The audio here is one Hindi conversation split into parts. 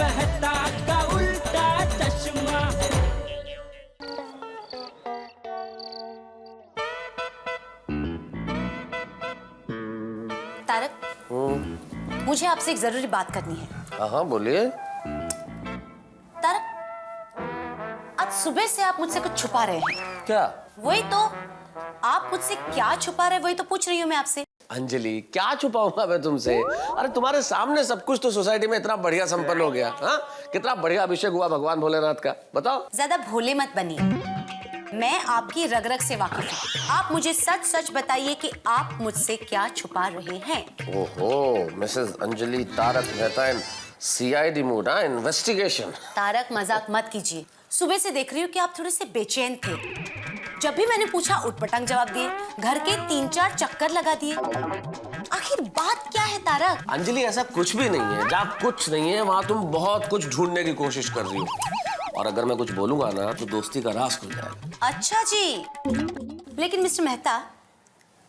मेहता का उल्टा चश्मा। तारक, मुझे आपसे एक जरूरी बात करनी है। हाँ बोलिए। तारक, आज सुबह से आप मुझसे कुछ छुपा रहे हैं। क्या? वही तो, आप मुझसे क्या छुपा रहे, वही तो पूछ रही हूँ मैं आपसे। अंजलि, क्या छुपाऊंगा मैं तुमसे? अरे तुम्हारे सामने सब कुछ तो सोसाइटी में इतना बढ़िया संपन्न हो गया। हाँ, कितना बढ़िया अभिषेक हुआ भगवान भोलेनाथ का, बताओ। ज्यादा भोले मत बनिए, मैं आपकी रग रग से वाकिफ हूँ। आप मुझे सच सच बताइए कि आप मुझसे क्या छुपा रहे हैं। ओहो, मिसेस अंजलि तारक मेहता इन CID मूड, हाँ, इन्वेस्टिगेशन। तारक, मजाक मत कीजिए। सुबह से देख रही हूँ कि आप थोड़े से बेचैन थे। जब भी मैंने पूछा उटपटांग जवाब दिए, घर के 3-4 चक्कर लगा दिए। आखिर बात क्या है तारक? अंजलि, ऐसा कुछ भी नहीं है। जहाँ कुछ नहीं है वहाँ तुम बहुत कुछ ढूंढने की कोशिश कर रही हो, और अगर मैं कुछ बोलूंगा ना तो दोस्ती का राज खुल जाएगा। अच्छा जी, लेकिन मिस्टर मेहता,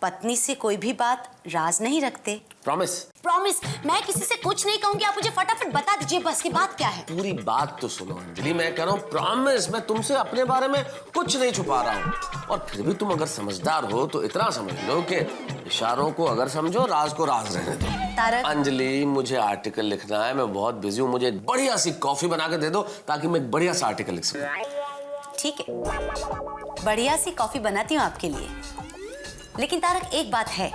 पत्नी से कोई भी बात राज नहीं रखते। प्रॉमिस? प्रॉमिस, मैं किसी से कुछ नहीं कहूंगी, आप मुझे फटाफट बता दीजिए बस की बात क्या है। पूरी बात तो सुनो अंजलि, मैं कह रहा हूँ प्रॉमिस, मैं तुमसे अपने बारे में कुछ नहीं छुपा रहा हूँ। और फिर भी तुम अगर समझदार हो तो इतना समझ लो कि इशारों को अगर समझो, राज को राज रहने दो। तारक, अंजलि, मुझे आर्टिकल लिखना है, मैं बहुत बिजी हूँ। मुझे एक बढ़िया सी कॉफी बना के दे दो ताकि मैं एक बढ़िया सा आर्टिकल लिख सकूं। ठीक है, बढ़िया सी कॉफी बनाती हूँ आपके लिए। लेकिन तारक, एक बात है,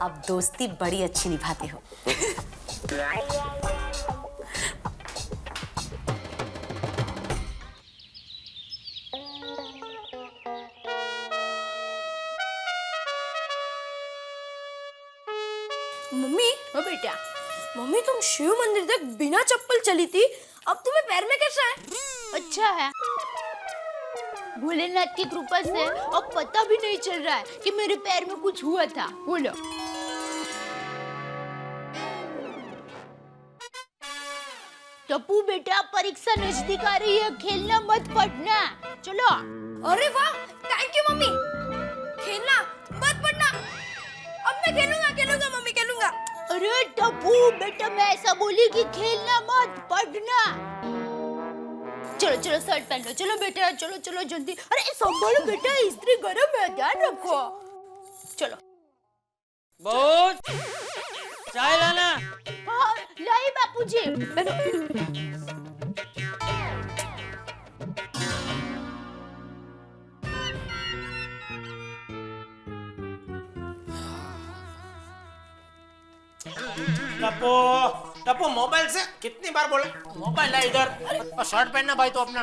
आप दोस्ती बड़ी अच्छी निभाते हो। मम्मी, हाँ बेटा, मम्मी तुम शिव मंदिर तक बिना चप्पल चली थी, अब तुम्हें पैर में कैसा है? अच्छा है, भोलेनाथ की कृपा से अब पता भी नहीं चल रहा है कि मेरे पैर में कुछ हुआ था। बोलो। टप्पू बेटा, परीक्षा नजदीक आ रही है, खेलना मत, पढ़ना। चलो। अरे वाह, थैंक यू मम्मी। खेलना मत पढ़ना, अब मैं खेलूंगा मम्मी, खेलूंगा। अरे टप्पू बेटा, मैं ऐसा बोली कि खेलना मत, पढ़ना। चलो चलो, शर्ट पहन लो। चलो बेटा, चलो चलो जल्दी। अरे संभालो बेटा, इस्त्री गरम है, ध्यान रखो। चलो। बहुत चाय लाना। हाँ, लाई बापूजी। टप्पू, टप्पू मोबाइल से कितनी बार बोले, मोबाइल है इधर, और शर्ट पहनना भाई तो अपना।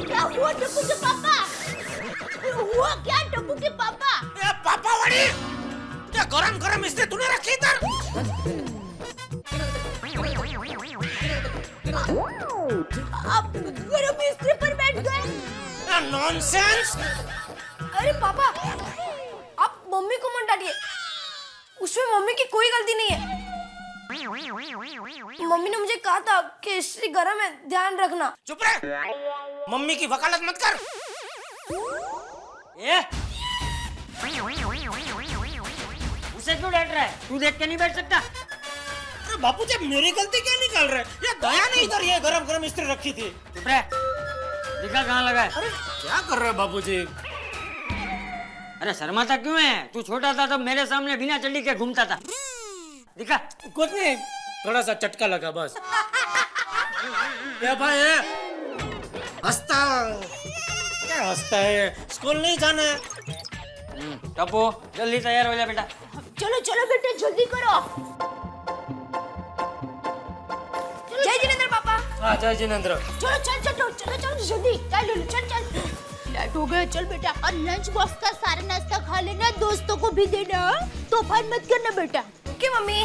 क्या हुआ टप्पू के पापा? हुआ क्या टप्पू के पापा? ये पापा वाली, ये गरम गरम इस्त्री तूने रखी इधर। आप गरम इस्त्री पर बैठ गए? नॉनसेंस। अरे पापा, आप मम्मी को मत डांटिए, उसमें मम्मी की कोई गलती नहीं है। मम्मी ने मुझे कहा था कि इस्त्री गरम है, ध्यान रखना। चुप रहे, मम्मी की वकालत मत कर। ये उसे क्यों डांट रहा है? तू देख के नहीं बैठ सकता? बापू जी, मेरी गलती क्या निकाल रहे? ये दया ने इधर ये गरम गरम इस्त्री रखी थी। चुप रहे, दिखा कहाँ लगा है? अरे क्या कर रहे हो बापू जी? अरे शर्माता क्यों है? तू छोटा था तब मेरे सामने बिना चड्डी के घूमता था, दिखा। कुछ नहीं, थोड़ा सा चटका लगा बस। ये भाई हंसता क्या हंसता है? स्कूल नहीं जाना है? टप्पू, जल्दी तैयार हो जा बेटा। चलो चलो बेटा, जल्दी करो। जय जिनेंद्र पापा। हाँ, जय जिनेंद्र। चलो चल चलो चलो चलो जल्दी, चल चल चल। लेट हो गए, चल बेटा। और लंच बॉक्स का सारा नाश्ता खा लेना, दोस्तों को भी देना, तूफान मत करना बेटा। Okay mummy.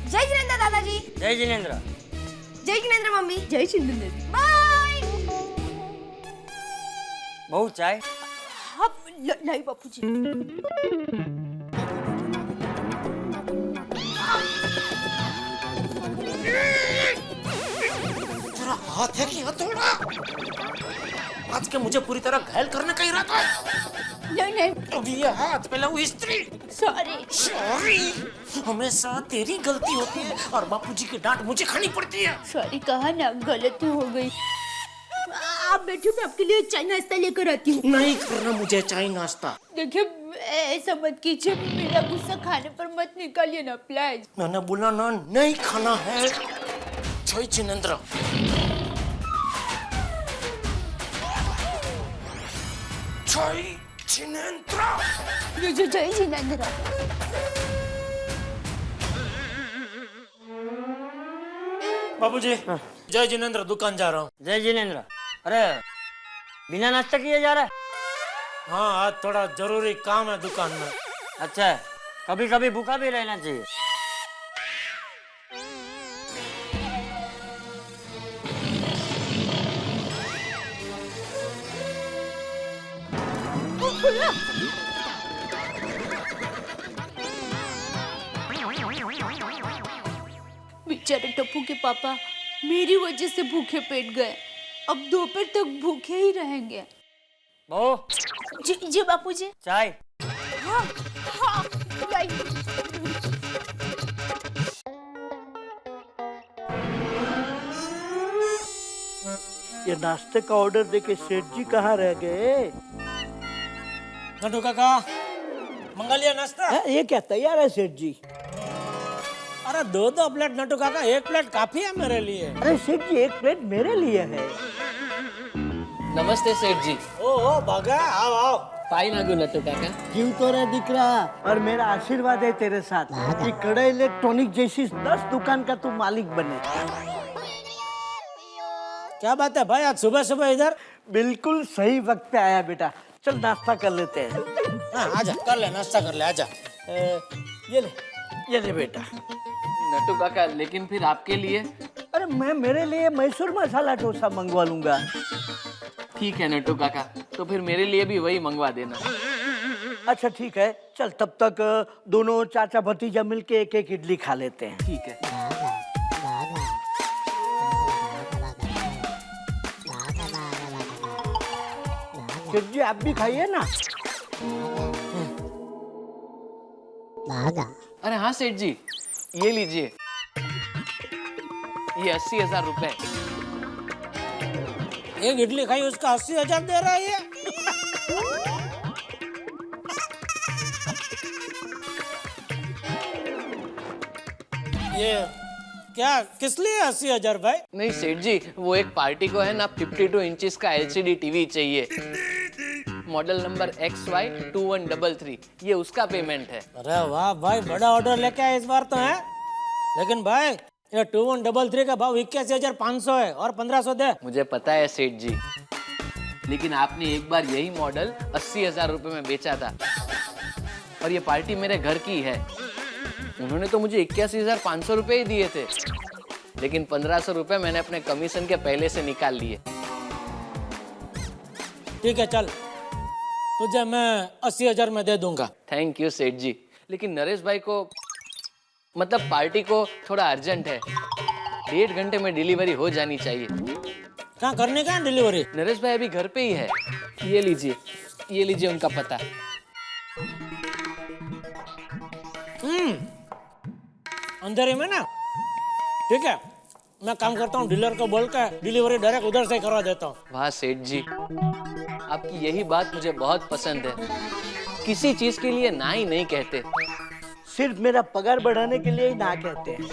जय जिनेंद्र दादाजी। जय जिनेंद्र। जय जिनेंद्र मम्मी। जय जिनेंद्र। बाय। बहुत चाय। हाँ, लाई बापूजी। हाथ है कि हथौड़ा? आज के मुझे पूरी तरह घायल करने का इरादा है। नहीं नहीं, अभी ये हाथ पहले वो स्त्री। सॉरी। सॉरी, हमेशा तेरी गलती होती है और बापूजी की डांट मुझे खानी पड़ती है। सॉरी कहा ना, गलती हो गई। आप बैठो, मैं आपके लिए चाय नाश्ता लेकर आती हूँ। नहीं करना मुझे चाय नाश्ता। देखिए ऐसा मत कीजिए, मेरा गुस्सा खाने पर मत निकालिए ना प्लीज। मैंने बोला ना, नहीं खाना है। जय जिनेंद्र। जय जिनेंद्र। जय जिनेंद्र। बाबूजी, जय जिनेंद्र दुकान जा रहा हूँ। जय जिनेंद्र। अरे बिना नाश्ता किए जा रहा है? हाँ, आज थोड़ा जरूरी काम है दुकान में। अच्छा है, कभी कभी भूखा भी रहना चाहिए। बेचारे टप्पू के पापा मेरी वजह से भूखे पेट गए, अब दोपहर तक भूखे ही रहेंगे। बहू, जी बापूजी। चाय। हाँ हाँ लाइए। ये नाश्ते का ऑर्डर देके सेठ जी कहाँ रह गए? नटू काका, मंगा लिया नाश्ता? ये क्या तैयार है सेठ जी? अरे दो प्लेट नटू काका, एक प्लेट काफी है मेरे लिए। अरे सेठ जी, एक प्लेट मेरे लिए है। नमस्ते सेठ जी। ओ भागा, आओ आओ। पाई नागू नटू काका। क्यों तो रहा दिख रहा, और मेरा आशीर्वाद है तेरे साथ कि कड़ा इलेक्ट्रॉनिक जैसी 10 दुकान का तू मालिक बने। क्या बात है भाई, आज सुबह सुबह इधर? बिल्कुल सही वक्त पे आया बेटा, चल नाश्ता कर लेते हैं। हाँ, आजा कर ले, नाश्ता कर ले, आजा। ये ले बेटा। नटू काका, लेकिन फिर आपके लिए? अरे मैं मेरे लिए मैसूर मसाला डोसा मंगवा लूंगा। ठीक है नटू काका, तो फिर मेरे लिए भी वही मंगवा देना। अच्छा ठीक है, चल तब तक दोनों चाचा भतीजा मिलके एक एक इडली खा लेते हैं। ठीक है। सेठ जी आप भी खाइए ना। अरे हाँ सेठ जी, ये लीजिए, ये 80,000 रुपए। एक इडली खाई उसका 80,000 दे रहा है ये। ये क्या, किस लिए 80,000 भाई? नहीं सेठ जी, वो एक पार्टी को है ना 52 इंचेस का LCD टीवी चाहिए, मॉडल नंबर XY2133, ये उसका पेमेंट है। अरे वाह भाई, बड़ा ऑर्डर लेके आए इस बार तो है। लेकिन भाई ये 2133 का भाव 81,500 है, और 1,500 दे। मुझे पता है सेठ जी, लेकिन आपने एक बार यही मॉडल 80,000 रुपए में बेचा था, और ये पार्टी मेरे घर की है। उन्होंने तो मुझे 81,500 रुपए ही दिए थे, लेकिन 1,500 रुपए मैंने अपने कमीशन के पहले से निकाल लिए। ठीक है चल, तुझे मैं 80,000 में दे दूंगा। थैंक यू सेठ जी, लेकिन नरेश भाई को, मतलब पार्टी को थोड़ा अर्जेंट है, 1.5 घंटे में डिलीवरी हो जानी चाहिए। कहाँ करने का डिलीवरी? नरेश भाई अभी घर पे ही है। ये लीजिए उनका पता। अंधेरे में ना, ठीक है, मैं काम करता हूँ, डीलर को बोल कर डिलीवरी डायरेक्ट उधर से करवा देता हूँ। वाह सेठ जी, आपकी यही बात मुझे बहुत पसंद है, किसी चीज के लिए ना ही नहीं कहते। सिर्फ मेरा पगार बढ़ाने के लिए ही ना कहते हैं।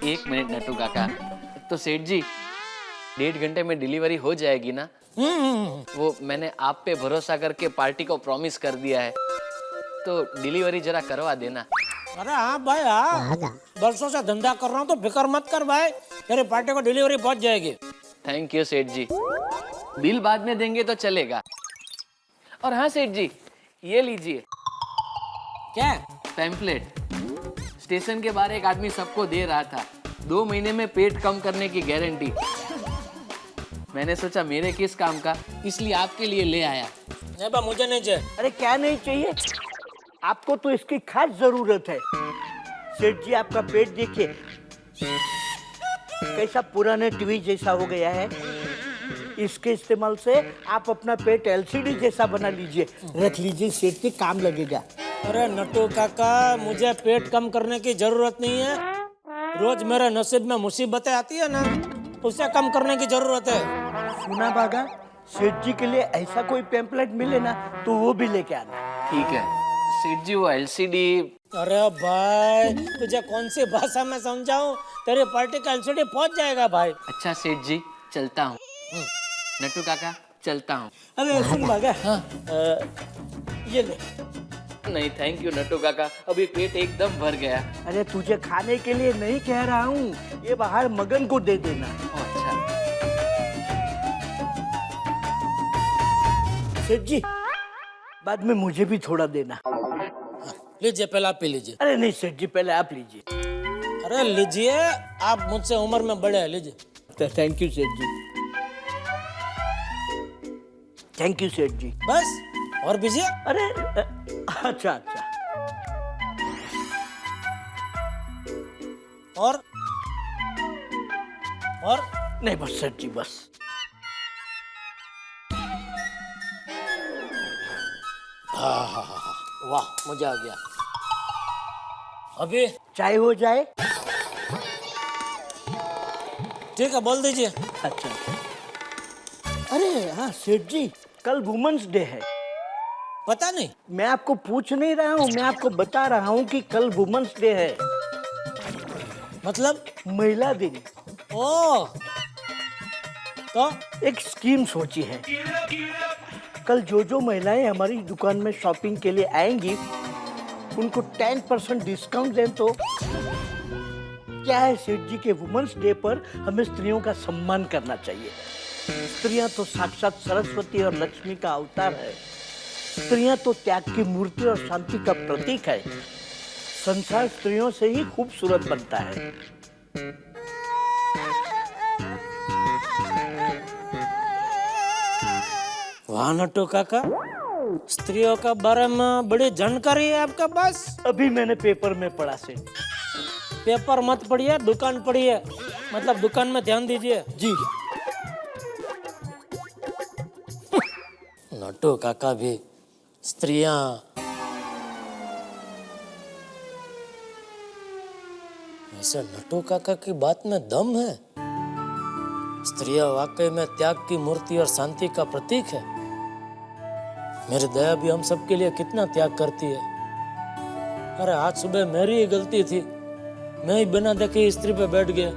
एक मिनट नटू काका, तो सेठ जी 1.5 घंटे में डिलीवरी हो जाएगी ना? वो मैंने आप पे भरोसा करके पार्टी को प्रॉमिस कर दिया है, तो डिलीवरी जरा करवा देना। अरे हाँ भाई, हाँ, बरसों से धंधा कर रहा हूँ, तो फिक्र मत कर भाई, तेरी पार्टी को डिलीवरी पहुंच जाएगी। थैंक यू सेठ जी, बिल बाद में देंगे तो चलेगा। और हाँ सेठ जी, ये लीजिए। क्या? पैम्फलेट। स्टेशन के बाहर एक आदमी सबको दे रहा था, 2 महीने में पेट कम करने की गारंटी। मैंने सोचा मेरे किस काम का, इसलिए आपके लिए ले आया। नहीं बा, मुझे नहीं चाहिए। अरे क्या नहीं चाहिए, आपको तो इसकी खास जरूरत है। सेठ जी आपका पेट देखिए, कैसा पुराने टीवी जैसा हो गया है। इसके इस्तेमाल से आप अपना पेट एलसीडी जैसा बना लीजिए। रख लीजिए, सेठ के काम लगेगा। अरे नटू काका, मुझे पेट कम करने की जरूरत नहीं है। रोज मेरे नसीब में मुसीबतें आती है ना, उसे कम करने की जरूरत है। सुना बागा, सेठ जी के लिए ऐसा कोई पैम्पलेट मिले ना तो वो भी लेके आना। ठीक है सेठ जी, वो एलसीडी। अरे भाई, तुझे कौन सी भाषा में समझाऊं? तेरी पार्टी का एलसीडी पहुंच जाएगा भाई। अच्छा सेठ जी, चलता हूँ। नट्टू काका, चलता हूँ। अरे सुन बागा, ये ले। नहीं थैंक यू नट्टू काका, अभी पेट एकदम भर गया। अरे तुझे खाने के लिए नहीं कह रहा हूँ, ये बाहर मगन को दे देना। ओ, अच्छा। सेठ जी, बाद में मुझे भी थोड़ा देना। लीजिए, पहले आप पी लीजिए। अरे नहीं सेठ जी, पहले आप लीजिए। अरे लीजिए, आप मुझसे उम्र में बड़े हैं, लीजिए। थैंक यू सेठ जी। थैंक यू सेठ जी। बस, और पीजिए। अरे अच्छा अच्छा। और नहीं बस सेठ जी, बस। वाह, मजा आ गया। अभी चाय हो जाए। ठीक है, बोल दीजिए। अच्छा। अरे हाँ सेठ जी, कल वुमेन्स डे है। पता नहीं। मैं आपको पूछ नहीं रहा हूँ, मैं आपको बता रहा हूँ कि कल वुमेन्स डे है। मतलब? महिला दिन। ओ, तो एक स्कीम सोची है। कल जो जो महिलाएं हमारी दुकान में शॉपिंग के लिए आएंगी, उनको 10% डिस्काउंट दें तो क्या है सेठ जी के वुमेन्स डे पर हमें स्त्रियों का सम्मान करना चाहिए। स्त्रियां तो साक्षात सरस्वती और लक्ष्मी का अवतार है। स्त्रियां तो त्याग की मूर्ति और शांति का प्रतीक है। संसार स्त्रियों से ही खूबसूरत बनता है। वाह नट्टू काका, स्त्रियों का बारे में बड़ी जानकारी है आपके पास। अभी मैंने पेपर में पढ़ा सेठ। पेपर मत पढ़िए, दुकान पढ़िए। मतलब दुकान में ध्यान दीजिए। जी। नट्टू काका भी स्त्रियां। ऐसे नट्टू काका की बात में दम है। स्त्रियां वाकई में त्याग की मूर्ति और शांति का प्रतीक है। मेरी दया भी हम सबके लिए कितना त्याग करती है। अरे आज सुबह मेरी ही गलती थी, मैं ही बिना देखे स्त्री पे बैठ गया।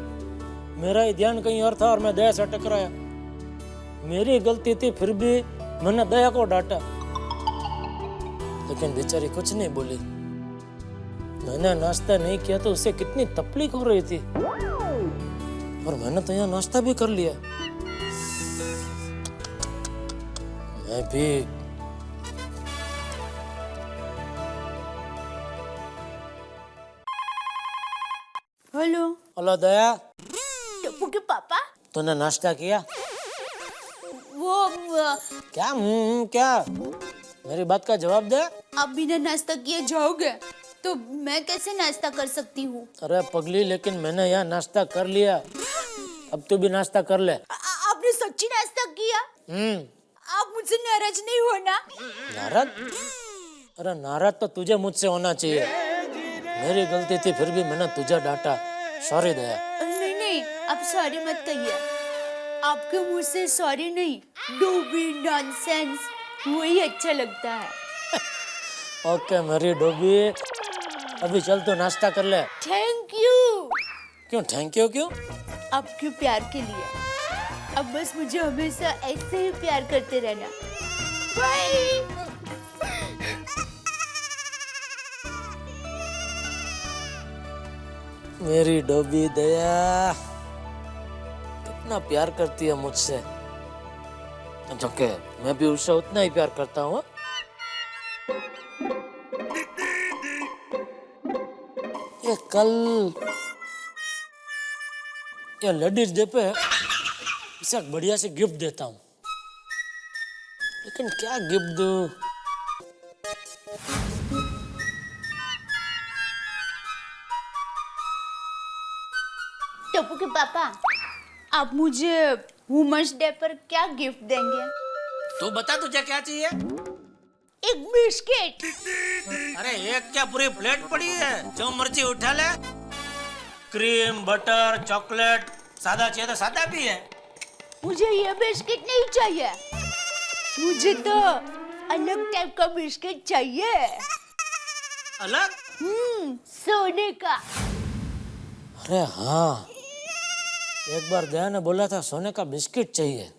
मेरा ही ध्यान कहीं और था और मैं दया से टकराया। मेरी ही गलती थी, फिर भी मैंने दया को डांटा, लेकिन बेचारी कुछ नहीं बोली। मैंने नाश्ता नहीं किया तो उसे कितनी तकलीफ हो रही थी, और मैंने तो यहाँ नाश्ता भी कर लिया। मैं भी हेलो। हेलो दया, टप्पू के पापा। तूने नाश्ता किया? वो क्या क्या? मेरी बात का जवाब दे। आप बिना नाश्ता किए जाओगे तो मैं कैसे नाश्ता कर सकती हूँ? अरे पगली, लेकिन मैंने यहाँ नाश्ता कर लिया, अब तू भी नाश्ता कर ले। आपने सच्ची नाश्ता किया? आप मुझसे नाराज नहीं हो ना? नाराज? अरे नाराज तो तुझे मुझसे होना चाहिए। मेरी गलती थी, फिर भी मैंने तुझे डांटा। सॉरी दया। नहीं नहीं, आप सॉरी मत कहिए। आपके मुंह से सॉरी नहीं, डोबी नॉनसेंस, वही अच्छा लगता है। ओके मेरी डोबी, अभी चल तो नाश्ता कर ले। Thank you. क्यों थैंक यू? क्यों? आपके प्यार के लिए। अब बस मुझे हमेशा ऐसे ही प्यार करते रहना। बाय। मेरी डोबी दया कितना प्यार करती है मुझसे, ओके मैं भी उससे उतना ही प्यार करता हूँ। ये कल ये लेडीज डे पे इसे एक बढ़िया से गिफ्ट देता हूँ, लेकिन क्या गिफ्ट दूँ? टप्पू के पापा आप मुझे वुमेन्स डे पर क्या गिफ्ट देंगे? तू बता तुझे क्या चाहिए? एक बिस्किट। अरे एक क्या पूरी प्लेट पड़ी है, जो मर्जी उठा ले। क्रीम, बटर, चॉकलेट, सादा चाहिए तो सादा भी है। मुझे ये बिस्किट नहीं चाहिए, मुझे तो अलग टाइप का बिस्किट चाहिए। अलग? सोने का। अरे हाँ, एक बार दया ने बोला था सोने का बिस्किट चाहिए।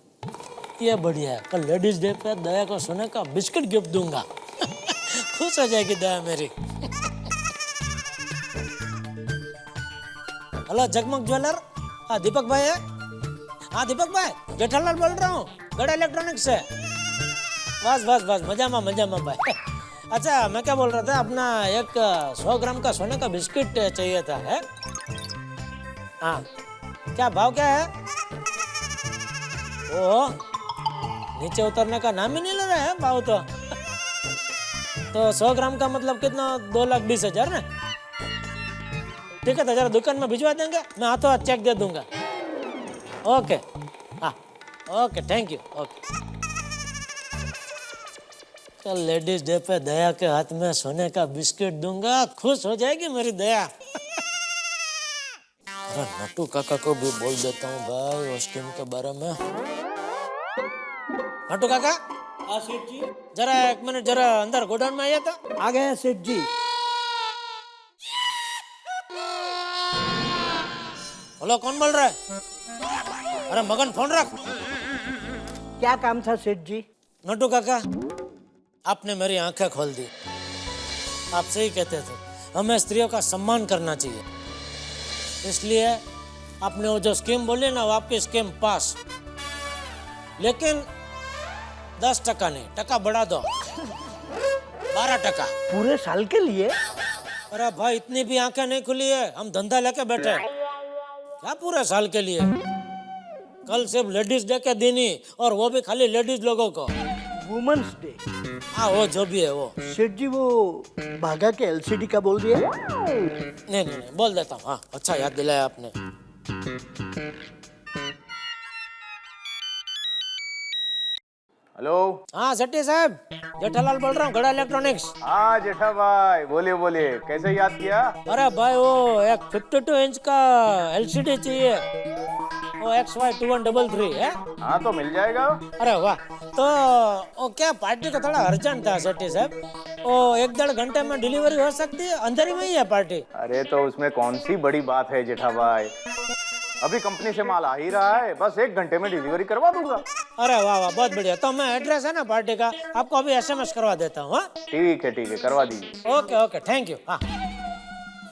ये बढ़िया है, कल लेडीज डे पे दया को सोने का बिस्किट गिफ्ट दूंगा। खुश हो जाएगी दया मेरी। हेलो जगमग ज्वेलर, हाँ दीपक भाई है? हाँ दीपक भाई, जेठालाल बोल रहा हूँ, गड़ा इलेक्ट्रॉनिक्स से। बस बस बस, मजा में भाई। अच्छा मैं क्या बोल रहा था, अपना एक 100 ग्राम का सोने का बिस्किट चाहिए था, है? हाँ, क्या भाव क्या है? ओ, नीचे उतरने का नाम ही नहीं ले रहा है भाव तो 100 ग्राम का मतलब कितना? 2,20,000 ना? ठीक है, तो जरा दुकान में भिजवा देंगे, मैं हाथों हाथ चेक दे दूंगा। ओके, हाँ ओके, थैंक यू। ओके, कल लेडीज डे पे दया के हाथ में सोने का बिस्किट दूंगा, खुश हो जाएगी मेरी दया। अरे नटू काका को भी बोल देता हूँ भाई उस टीम के बारे में। नटू काका, हाँ सेठ जी। जरा 1 मिनट, जरा अंदर गोडाउन में आइए तो। आ गए हैं सेठ जी। हेलो, कौन बोल रहा है? अरे मगन फोन रख। क्या काम था सेठ जी? नटू काका, आपने मेरी आंखें खोल दी। आप सही कहते थे, हमें स्त्रियों का सम्मान करना चाहिए। इसलिए आपने वो जो स्कीम बोली ना, वो आपकी स्कीम पास। लेकिन 10% नहीं, टका बढ़ा दो, 12%। पूरे साल के लिए? अरे भाई, इतनी भी आंखें नहीं खुली है, हम धंधा लेके बैठे। क्या पूरे साल के लिए? कल सिर्फ लेडीज डे के दिन ही, और वो भी खाली लेडीज लोगों को। Women's day? हाँ, वो जो भी है वो। सेठ जी वो भागा के एलसीडी का बोल दिया? नहीं, बोल देता हूँ। हाँ, अच्छा याद दिलाया आपने। हेलो। हाँ सेठी साहब, जेठालाल बोल रहा हूँ, गड़ा इलेक्ट्रॉनिक्स। हाँ जेठा भाई, बोलिए बोलिए, कैसे याद किया? अरे भाई, वो एक 52 इंच का एलसीडी चाहिए, वो XY 2133 है। हाँ तो मिल जाएगा। अरे वाह, तो वो क्या पार्टी का थोड़ा अर्जेंट था सेठी साहब, वो 1-1.5 घंटे में डिलीवरी हो सकती है? अंदर ही में ही है पार्टी। अरे तो उसमें कौन सी बड़ी बात है जेठा भाई, अभी कंपनी से माल आ ही रहा है, बस 1 घंटे में डिलीवरी करवा दूंगा। अरे वाह वाह, बहुत बढ़िया। तो मैं एड्रेस है ना पार्टी का, आपको अभी SMS करवा देता हूँ। ठीक है करवा दीजिए। Okay, thank you. हाँ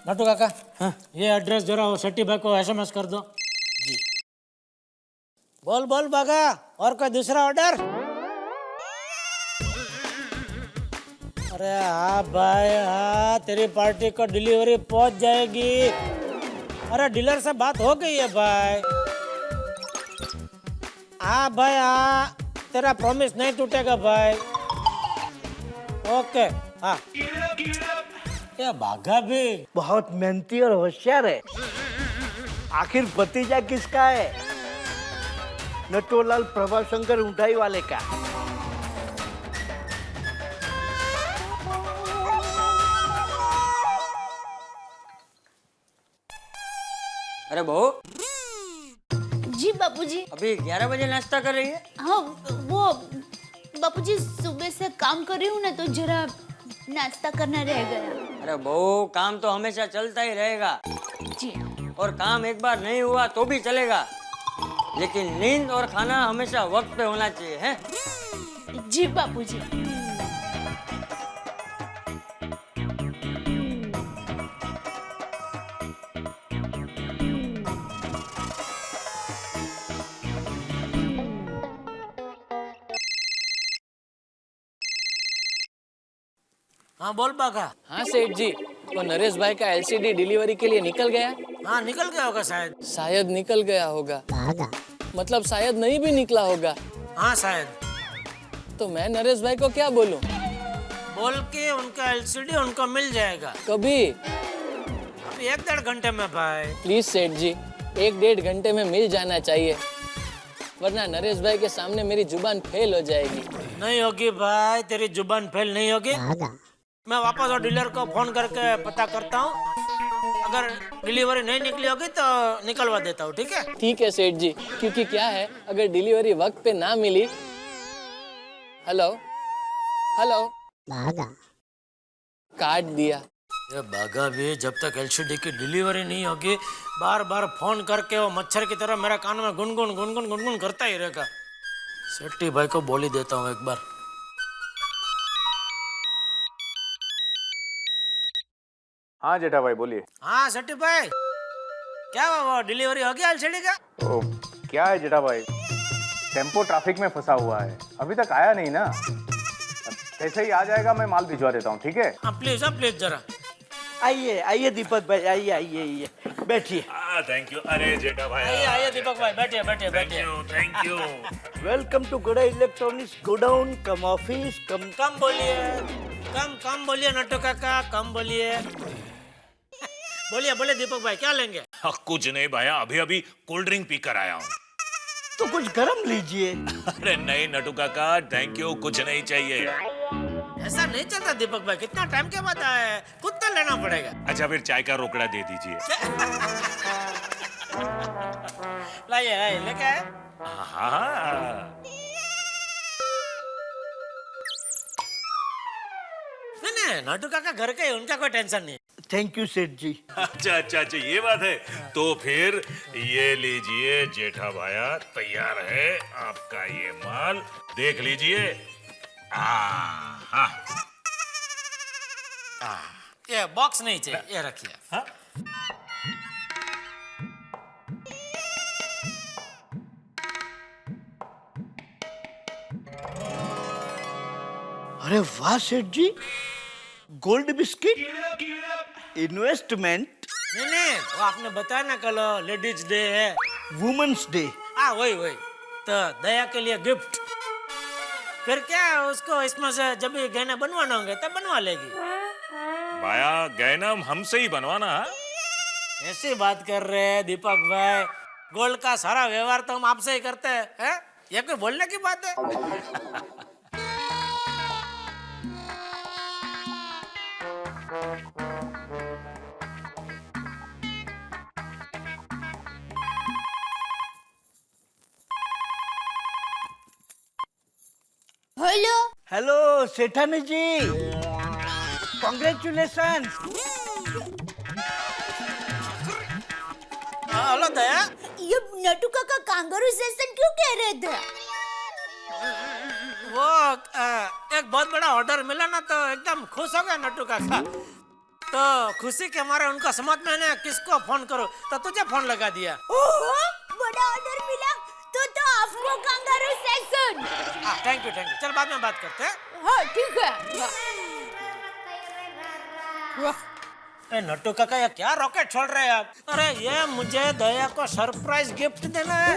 नटू काका, हाँ ये एड्रेस जरा वो सेठी भाई को SMS कर दो जी। बोल बागा, और कोई दूसरा ऑर्डर? अरे हाँ भाई, हाँ तेरी पार्टी को डिलीवरी पहुंच जाएगी। अरे डीलर से बात हो गई है भाई। हाँ भाई, हाँ तेरा प्रॉमिस नहीं टूटेगा भाई। ओके, हाँ। ये बाघा भी बहुत मेहनती और होशियार है। आखिर भतीजा किसका है? नटोलाल प्रभाशंकर उठाई वाले का। अरे बहू, जी बापूजी। अभी 11 बजे नाश्ता कर रही है? हाँ वो बापूजी, सुबह से काम कर रही हूँ ना, तो जरा नाश्ता करना रह गया। अरे बहू, काम तो हमेशा चलता ही रहेगा जी। और काम एक बार नहीं हुआ तो भी चलेगा, लेकिन नींद और खाना हमेशा वक्त पे होना चाहिए, है? जी बापूजी। हाँ बोल बाघा। हाँ सेठ जी, वो नरेश भाई का LCD डिलीवरी के लिए निकल गया? हाँ निकल गया होगा शायद। शायद निकल गया होगा, मतलब शायद नहीं भी निकला होगा। हाँ शायद। तो मैं नरेश भाई को क्या बोलूं? बोल के उनका LCD उनको मिल जाएगा। कभी? अभी 1-1.5 घंटे में भाई। प्लीज सेठ जी, एक 1.5 घंटे में मिल जाना चाहिए, वरना नरेश भाई के सामने मेरी जुबान फेल हो जाएगी। नहीं होगी भाई, तेरी जुबान फेल नहीं होगी। मैं वापस और डीलर को फोन करके पता करता हूँ, अगर डिलीवरी नहीं निकली होगी तो निकलवा देता हूँ, ठीक है? ठीक है सेठ जी, क्योंकि क्या है, अगर डिलीवरी वक्त पे ना मिली। हेलो हेलो, काट दिया। ये बागा भी जब तक एलसीडी की डिलीवरी नहीं होगी बार बार फोन करके वो मच्छर की तरह मेरे कान में गुनगुन गुनगुन गुनगुन करता ही रहेगा। सेठी भाई को बोल ही देता हूँ एक बार। हाँ जेठा भाई बोलिए। हाँ सेठी भाई, क्या हुआ, वो डिलीवरी हो गया एलसीडी का? तो क्या है जेठा भाई, टेम्पो ट्रैफिक में फंसा हुआ है, अभी तक आया नहीं ना। कैसे ही आ जाएगा मैं माल भिजवा देता हूँ, ठीक है? हाँ प्लीज जरा। आइए आइए दीपक भाई, आइए आइए आइए, बैठिए। Thank you. अरे जेठा भाई, आइए दीपक भाई, बैठिए बैठिए बैठिए। Thank you. वेलकम टू गोड़ा इलेक्ट्रॉनिक्स गोडाउन कम ऑफिस कम। कम बोलिए, कम बोलिए नट्टू काका, कम बोलिए। बोलिए दीपक भाई, क्या लेंगे? कुछ नहीं भैया, अभी अभी कोल्ड ड्रिंक पीकर आया हूँ। तो कुछ गरम लीजिए। अरे नहीं नटू काका, थैंक यू, कुछ नहीं चाहिए। ऐसा नहीं चलता दीपक भाई, कितना टाइम के बाद आया है, खुद तो लेना पड़ेगा। अच्छा फिर चाय का रोकड़ा दे दीजिए। लाइए लेके आए। हाँ। नहीं नाटू काका घर के, उनका कोई टेंशन नहीं। थैंक यू सेठ जी। अच्छा ये बात है। तो फिर ये लीजिए जेठा भाया, तैयार है आपका ये माल, देख लीजिए। हाँ। ये बॉक्स नहीं चाहिए, ये रखिए। हाँ? अरे वाह सेठ जी, गोल्ड बिस्किट इन्वेस्टमेंट। नहीं, वो आपने बताया ना कल लेडीज डे है, वुमेन्स डे। हाँ वही तो दया के लिए गिफ्ट। फिर क्या है, उसको इसमें से जब भी गहने बनवाना होंगे तब बनवा लेगी। भाया गहना हमसे ही बनवाना है? ऐसी बात कर रहे हैं दीपक भाई, गोल्ड का सारा व्यवहार तो हम आपसे ही करते हैं। ये कोई बोलने की बात है? हेलो हेलो सेठानी जी, कॉन्ग्रेचुलेशन। हेलो दया, ये नटू काका कांगारू सेशन क्यों कह रहे थे? वो एक बहुत बड़ा ऑर्डर मिला ना, तो एकदम खुश हो गया नट्टू काका। तो खुशी के मारे उनको समझ में नहीं किसको फोन करो, तो तुझे फोन लगा दिया। ओहो, बड़ा ऑर्डर मिला तो आपको कांगारू सेशन। थैंक यू, चल बाद में बात करते हैं। हाँ ठीक है। ए नट्टू काका, ये क्या रॉकेट छोड़ रहे हैं आप? अरे ये मुझे दया को सरप्राइज गिफ्ट देना है,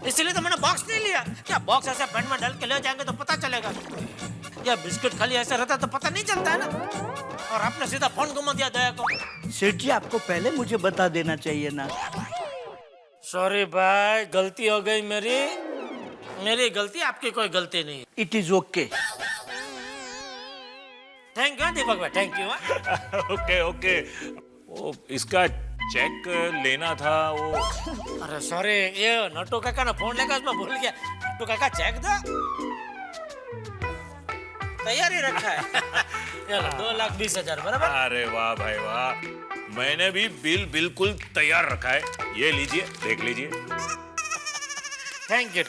इसलिए तो मैंने बॉक्स नहीं लिया। क्या बॉक्स ऐसे पेन में डाल के ले जाएंगे तो पता चलेगा? ये बिस्किट खाली ऐसे रहता तो पता नहीं चलता है ना। और आपने सीधा फोन घुमा दिया दया को। सेठ जी आपको पहले मुझे बता देना चाहिए ना। सॉरी भाई, गलती हो गई मेरी गलती, आपकी कोई गलती नहीं। It is okay. Thank you Deepak भाई, थैंक यू। ओके। वो इसका चेक लेना था वो। अरे सॉरी, ये नट्टू काका ने फोन लेकर मैं भूल गया। नट्टू काका चेक दो, तैयार ही रखा है। 2,20,000 बराबर। अरे वाह भाई वाह, मैंने भी बिल बिल्कुल तैयार रखा है, ये लीजिए, देख लीजिए। Thank you.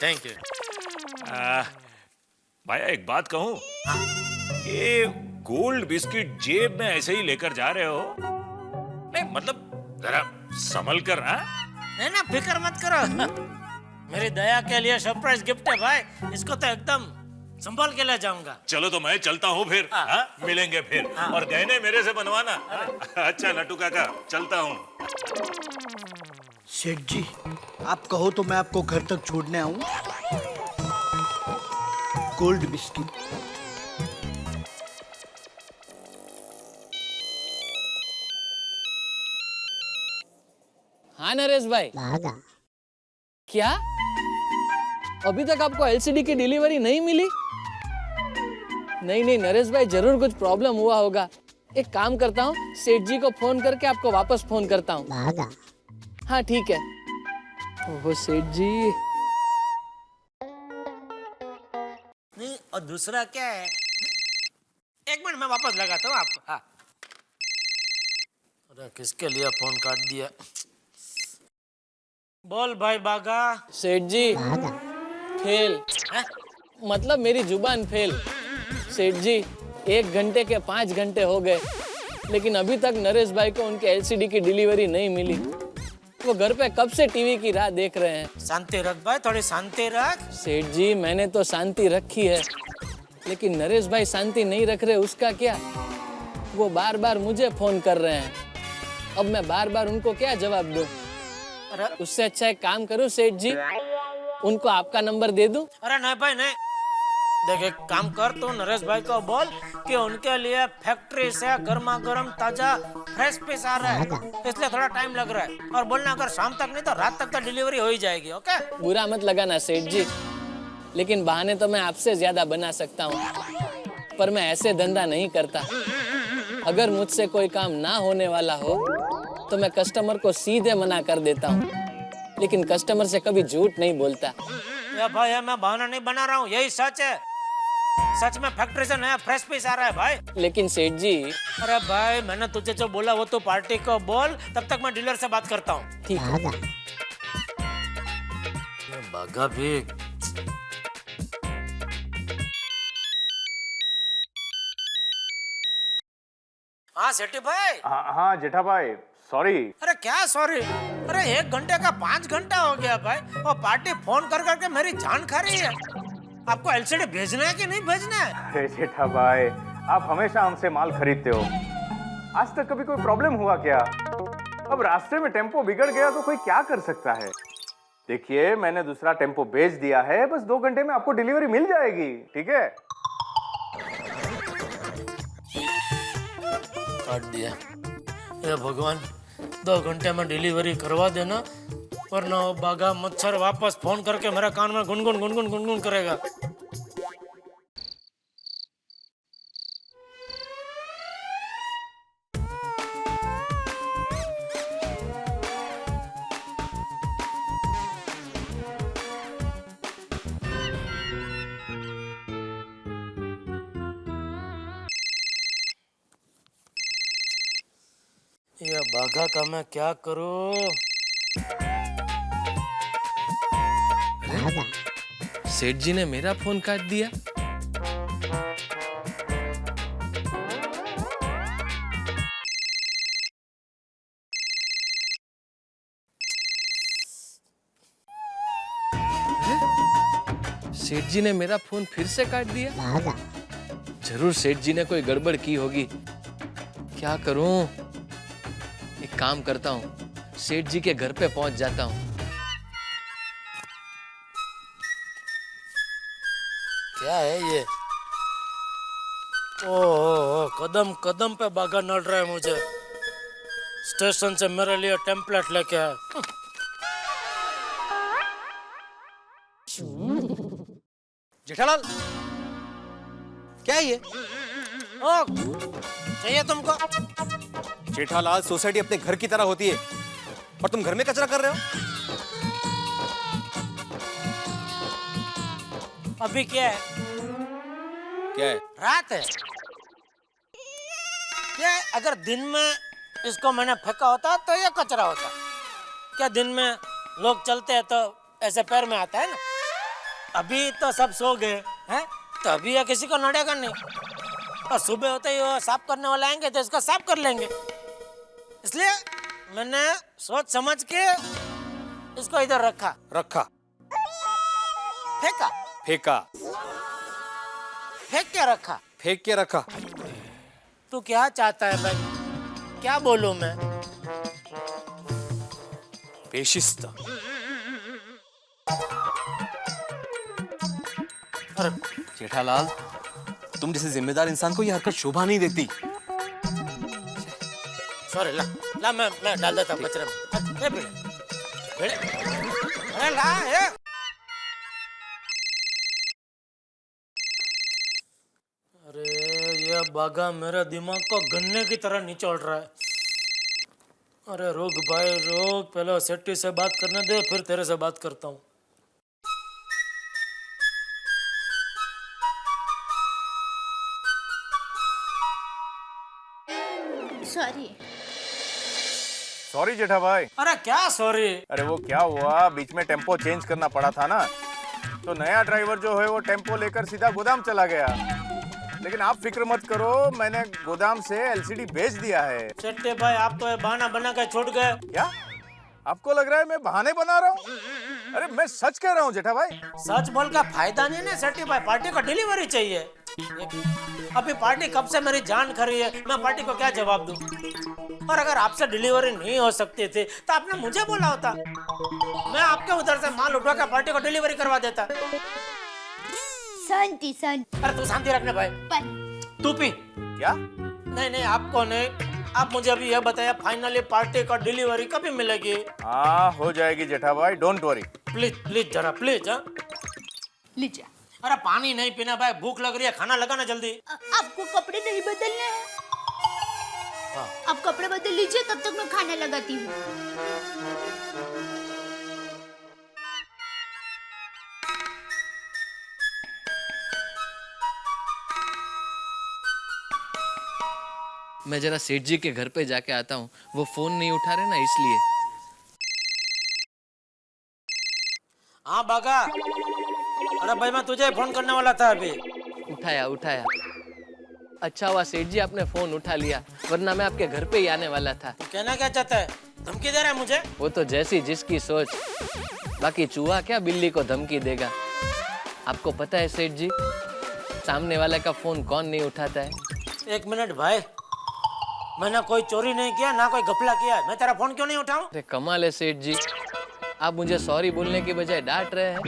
भाई एक बात कहूँ, ये गोल्ड बिस्किट जेब में ऐसे ही लेकर जा रहे हो? नहीं मतलब जरा संभल कर। नहीं ना, फिक्र मत करो। मेरी दया के लिए सरप्राइज गिफ्ट है भाई, इसको तो एकदम संभाल के ले जाऊंगा। चलो तो मैं चलता हूँ फिर। हाँ? मिलेंगे फिर। और गहने मेरे से बनवाना। अच्छा नट्टू काका, चलता हूँ। सेठ जी आप कहो तो मैं आपको घर तक छोड़ने आऊं। Gold biscuit. हाँ हाँ नरेश भाई। क्या अभी तक आपको एलसीडी की डिलीवरी नहीं मिली? नहीं नहीं नरेश भाई, जरूर कुछ प्रॉब्लम हुआ होगा। एक काम करता हूँ, सेठ जी को फोन करके आपको वापस फोन करता हूँ। हाँ ठीक है। ओहो सेठ जी। नहीं, और दूसरा क्या है, एक मिनट मैं वापस लगाता हूँ आपको। हाँ। अरे किसके लिए फोन काट दिया? बोल भाई बागा। सेठ जी फेल हैं? मतलब मेरी जुबान फेल। सेठ जी 1 घंटे के 5 घंटे हो गए, लेकिन अभी तक नरेश भाई को उनके एलसीडी की डिलीवरी नहीं मिली। वो घर पे कब से टीवी की राह देख रहे हैं। शांति रख भाई, थोड़ी शांति रख। सेठ जी मैंने तो शांति रखी है, लेकिन नरेश भाई शांति नहीं रख रहे, उसका क्या? वो बार बार मुझे फोन कर रहे हैं। अब मैं बार बार उनको क्या जवाब दूं? उससे अच्छा एक काम करूं सेठ जी, उनको आपका नंबर दे दूं। अरे नहीं भाई नहीं, देख एक काम कर, तो नरेश भाई को बोल कि उनके लिए फैक्ट्री से गर्मा गर्म ताजा फ्रेश पीस आ रहा है, इसलिए थोड़ा टाइम लग रहा है। और बोलना अगर शाम तक नहीं तो रात तक तो डिलीवरी हो ही जाएगी। ओके? बुरा मत लगाना सेठ जी, लेकिन बहाने तो मैं आपसे ज्यादा बना सकता हूँ, पर मैं ऐसे धंधा नहीं करता। अगर मुझसे कोई काम ना होने वाला हो तो मैं कस्टमर को सीधे मना कर देता हूँ, लेकिन कस्टमर से कभी झूठ नहीं बोलता। या भाई मैं बहाना नहीं बना रहा हूँ, यही सच है। सच में फैक्ट्री से नया फ्रेश पीस आ रहा है भाई। लेकिन सेठ जी। अरे भाई मैंने तुझे जो बोला वो तो पार्टी को बोल, तब तक मैं डीलर से बात करता हूँ। ठीक है। बागा भी। हाँ सेठी भाई। हाँ जेठा भाई, सॉरी। अरे क्या सॉरी? अरे 1 घंटे का 5 घंटा हो गया भाई, और पार्टी फोन कर करके मेरी जान खा रही है। आपको एलसीडी भेजना है कि नहीं भेजना है? अरे जेठा भाई, आप हमेशा हमसे माल खरीदते हो, आज तक कभी कोई प्रॉब्लम हुआ क्या? अब रास्ते में टेम्पो बिगड़ गया तो कोई क्या कर सकता है? देखिए मैंने दूसरा टेम्पो भेज दिया है, बस 2 घंटे में आपको डिलीवरी मिल जाएगी, ठीक है? काट दिया। ये भगवान, 2 घंटे में डिलीवरी करवा देना, वरना वो बागा मच्छर वापस फोन करके मेरे कान में गुनगुन गुनगुन गुनगुन करेगा। ये बागा का मैं क्या करूं? सेठ जी ने मेरा फोन काट दिया। सेठ जी ने मेरा फोन फिर से काट दिया। जरूर सेठ जी ने कोई गड़बड़ की होगी। क्या करूं? एक काम करता हूं, सेठ जी के घर पे पहुंच जाता हूं। क्या है ये? ओह कदम कदम पे बागा नड़ रहा है मुझे। स्टेशन से मेरे लिए टेम्पलेट लेके आया। जेठालाल, क्या है ये? ओ, चाहिए तुमको? जेठालाल, सोसाइटी अपने घर की तरह होती है और तुम घर में कचरा कर रहे हो। अभी क्या है? क्या है? रात है। क्या अगर दिन में इसको मैंने फेंका होता तो ये कचरा होता। क्या दिन में लोग चलते हैं तो ऐसे पैर में आता है ना। अभी तो सब सो गए हैं, तो अभी ये किसी को नड़ेगा नहीं, और सुबह होते ही वो साफ करने वाले आएंगे तो इसको साफ कर लेंगे। इसलिए मैंने सोच समझ के इसको इधर रखा। फेंका फेंक के रखा। फेंक के रखा। तू क्या चाहता है भाई? क्या बोलूं मैं? बेशिस्त। जेठालाल, तुम जैसे जिम्मेदार इंसान को यह हरकत शोभा नहीं देती। सॉरी, ला मैं डाल देता हूँ कचरे में। अरे ला ये। अरे ये बागा मेरे दिमाग को गन्ने की तरह निचोड़ रहा है। अरे रुक भाई रुक, पहले सेट्टी से बात करने दे, फिर तेरे से बात करता हूँ। सॉरी। सॉरी जेठा भाई। अरे क्या सॉरी? अरे वो क्या हुआ, बीच में टेम्पो चेंज करना पड़ा था ना, तो नया ड्राइवर जो है वो टेम्पो लेकर सीधा गोदाम चला गया। लेकिन आप फिक्र मत करो, मैंने गोदाम से एलसीडी भेज दिया है। सेट्टी भाई आप तो ये बहाना बना के छोड़ गए। क्या आपको लग रहा है मैं बहाने बना रहा हूँ? अरे मैं सच कह रहा हूँ जेठा भाई। सच बोल का फायदा नहीं ना सेट्टी भाई, पार्टी को डिलीवरी चाहिए। अभी पार्टी कब से मेरी जान खा रही है, मैं पार्टी को क्या जवाब दूं? और अगर आपसे डिलीवरी नहीं हो सकती थी तो आपने मुझे बोला होता, मैं आपके उधर से माल उठवा कर पार्टी को डिलीवरी करवा देता। शांति शांति। अरे तू शांति रखने भाई। तू पी। क्या? नहीं नहीं आपको नहीं, आप मुझे अभी यह बताया फाइनली पार्टी का डिलीवरी कभी मिलेगी? हाँ हो जाएगी जेठा भाई, डोंट वरी। प्लीज प्लीज जरा प्लीज। लीजिए। अरे पानी नहीं पीना भाई, भूख लग रही है, खाना लगाना जल्दी। आपको कपड़े नहीं बदलने हैं? आप कपड़े बदल लीजिए, तब तक मैं खाना लगाती हूँ। मैं जरा सेठ जी के घर पे जाके आता हूँ, वो फोन नहीं उठा रहे ना इसलिए। हाँ बागा। अरे भाई मैं तुझे फोन करने वाला था अभी। उठाया उठाया। अच्छा हुआ सेठ जी आपने फोन उठा लिया, वरना मैं आपके घर पे ही आने वाला था। तो कहना क्या चाहता है, धमकी दे रहा है मुझे? वो तो जैसी जिसकी सोच, बाकी चूहा क्या बिल्ली को धमकी देगा। आपको पता है सेठ जी, सामने वाले का फोन कौन नहीं उठाता है? एक मिनट भाई, मैंने कोई चोरी नहीं किया ना कोई घपला किया है, मैं तेरा फोन क्यों नहीं उठाऊं? अरे कमाल है सेठ जी, आप मुझे सॉरी बोलने की बजाय डांट रहे हैं।